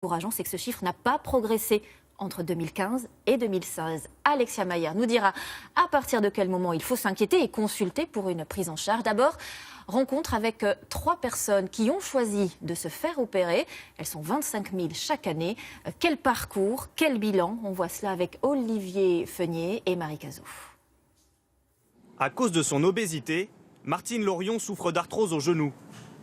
Encourageant, c'est que ce chiffre n'a pas progressé entre 2015 et 2016. Alexia Mayer nous dira à partir de quel moment il faut s'inquiéter et consulter pour une prise en charge. D'abord, rencontre avec 3 personnes qui ont choisi de se faire opérer. Elles sont 25 000 chaque année. Quel parcours, quel bilan? On voit cela avec Olivier Feunier et Marie Cazot. À cause de son obésité, Martine Lorion souffre d'arthrose au genou.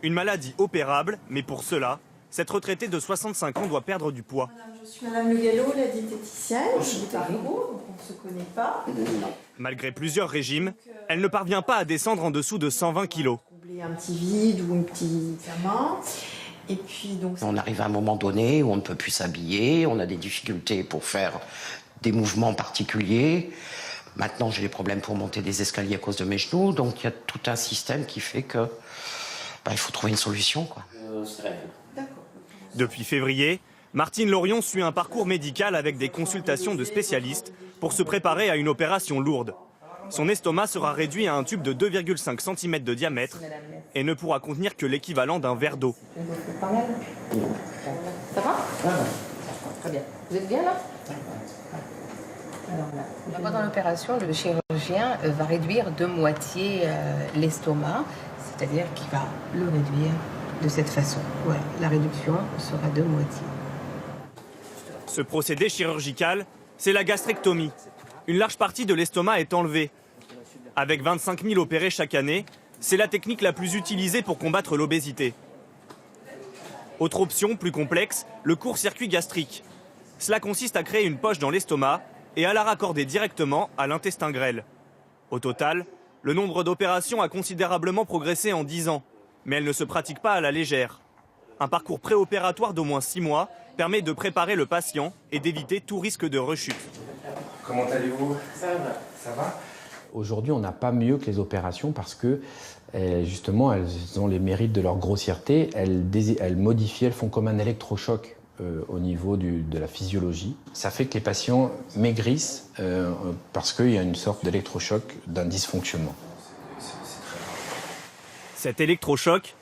Une maladie opérable, mais pour cela, cette retraitée de 65 ans doit perdre du poids. Je suis Madame Le Gallo, la diététicienne. Je suis Paris, donc on ne se connaît pas. Malgré plusieurs régimes, elle ne parvient pas à descendre en dessous de 120 kilos. Combler un petit vide ou un petit diamant. Et puis donc. On arrive à un moment donné où on ne peut plus s'habiller, on a des difficultés pour faire des mouvements particuliers. Maintenant, j'ai des problèmes pour monter des escaliers à cause de mes genoux, donc il y a tout un système qui fait que il faut trouver une solution, quoi. Depuis février, Martine Lorion suit un parcours médical avec des consultations de spécialistes pour se préparer à une opération lourde. Son estomac sera réduit à un tube de 2,5 cm de diamètre et ne pourra contenir que l'équivalent d'un verre d'eau. Ça va? Très bien. Vous êtes bien là? Pendant l'opération, le chirurgien va réduire de moitié l'estomac, c'est-à-dire qu'il va le réduire de cette façon. Voilà, la réduction sera de moitié. Ce procédé chirurgical, c'est la gastrectomie. Une large partie de l'estomac est enlevée. Avec 25 000 opérés chaque année, c'est la technique la plus utilisée pour combattre l'obésité. Autre option, plus complexe, le court-circuit gastrique. Cela consiste à créer une poche dans l'estomac et à la raccorder directement à l'intestin grêle. Au total, le nombre d'opérations a considérablement progressé en 10 ans, mais elle ne se pratique pas à la légère. Un parcours préopératoire d'au moins 6 mois permet de préparer le patient et d'éviter tout risque de rechute. Comment allez-vous? Ça va. Ça va? Aujourd'hui, on n'a pas mieux que les opérations parce que, justement, elles ont les mérites de leur grossièreté. Elles modifient, elles font comme un électrochoc au niveau de la physiologie. Ça fait que les patients maigrissent parce qu'il y a une sorte d'électrochoc d'un dysfonctionnement. Cet électrochoc,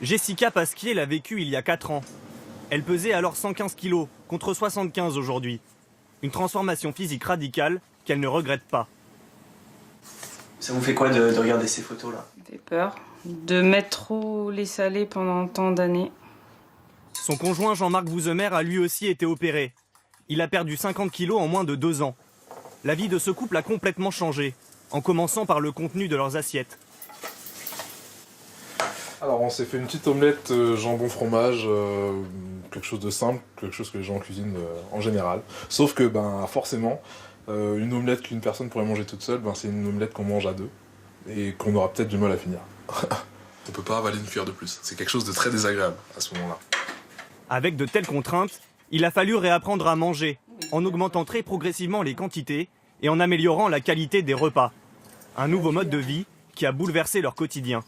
Jessica Pasquier l'a vécu il y a 4 ans. Elle pesait alors 115 kilos, contre 75 aujourd'hui. Une transformation physique radicale qu'elle ne regrette pas. Ça vous fait quoi de regarder ces photos-là? J'ai peur de mettre trop les salés pendant tant d'années. Son conjoint Jean-Marc Vouzemer a lui aussi été opéré. Il a perdu 50 kilos en moins de 2 ans. La vie de ce couple a complètement changé, en commençant par le contenu de leurs assiettes. Alors on s'est fait une petite omelette jambon fromage, quelque chose de simple, quelque chose que les gens cuisinent en général. Sauf que forcément, une omelette qu'une personne pourrait manger toute seule, c'est une omelette qu'on mange à 2 et qu'on aura peut-être du mal à finir. On peut pas avaler une cuillère de plus, c'est quelque chose de très désagréable à ce moment-là. Avec de telles contraintes, il a fallu réapprendre à manger, en augmentant très progressivement les quantités et en améliorant la qualité des repas. Un nouveau mode de vie qui a bouleversé leur quotidien.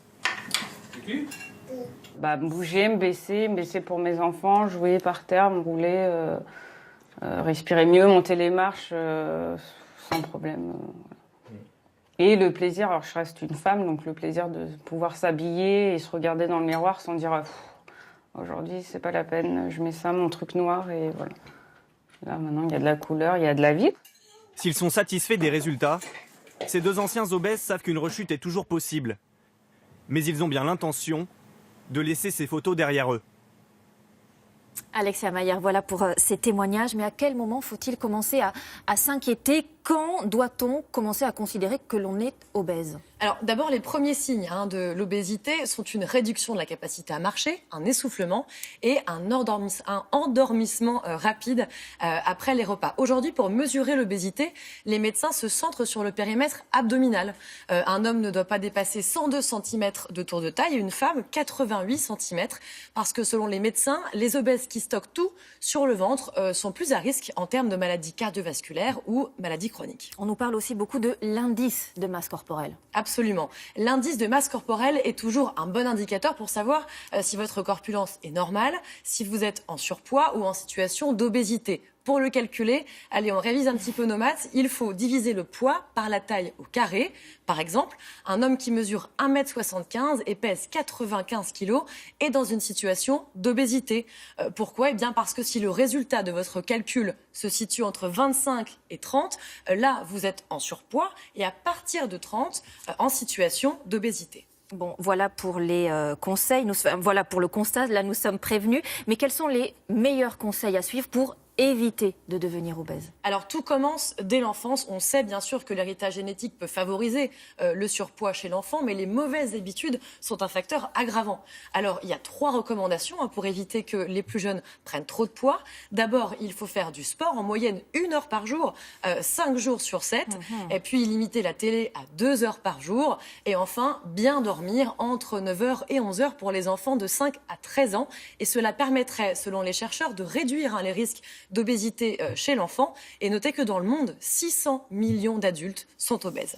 Bouger, me baisser pour mes enfants, jouer par terre, me rouler, respirer mieux, monter les marches sans problème. Et le plaisir, alors je reste une femme, donc le plaisir de pouvoir s'habiller et se regarder dans le miroir sans dire aujourd'hui c'est pas la peine, je mets ça, mon truc noir et voilà. Là maintenant il y a de la couleur, il y a de la vie. S'ils sont satisfaits des résultats, ces 2 anciens obèses savent qu'une rechute est toujours possible. Mais ils ont bien l'intention de laisser ces photos derrière eux. Alexia Mayer, voilà pour ces témoignages. Mais à quel moment faut-il commencer à s'inquiéter? Quand doit-on commencer à considérer que l'on est obèse? Alors d'abord, les premiers signes de l'obésité sont une réduction de la capacité à marcher, un essoufflement et un endormissement rapide après les repas. Aujourd'hui, pour mesurer l'obésité, les médecins se centrent sur le périmètre abdominal. Un homme ne doit pas dépasser 102 cm de tour de taille et une femme 88 cm parce que selon les médecins, les obèses qui stockent tout sur le ventre sont plus à risque en termes de maladies cardiovasculaires ou maladies chroniques. On nous parle aussi beaucoup de l'indice de masse corporelle. Absolument. L'indice de masse corporelle est toujours un bon indicateur pour savoir si votre corpulence est normale, si vous êtes en surpoids ou en situation d'obésité. Pour le calculer, allez, on révise un petit peu nos maths. Il faut diviser le poids par la taille au carré. Par exemple, un homme qui mesure 1,75 m et pèse 95 kg est dans une situation d'obésité. Pourquoi ? Eh bien parce que si le résultat de votre calcul se situe entre 25 et 30, là, vous êtes en surpoids et à partir de 30, en situation d'obésité. Bon, voilà pour les conseils, voilà pour le constat, là nous sommes prévenus. Mais quels sont les meilleurs conseils à suivre pour éviter de devenir obèse? Alors tout commence dès l'enfance. On sait bien sûr que l'héritage génétique peut favoriser le surpoids chez l'enfant, mais les mauvaises habitudes sont un facteur aggravant. Alors il y a 3 recommandations pour éviter que les plus jeunes prennent trop de poids. D'abord, il faut faire du sport, en moyenne 1 heure par jour, 5 jours sur 7. Et puis limiter la télé à 2 heures par jour. Et enfin, bien dormir entre 9h et 11h pour les enfants de 5 à 13 ans. Et cela permettrait, selon les chercheurs, de réduire les risques d'obésité chez l'enfant. Et notez que dans le monde, 600 millions d'adultes sont obèses.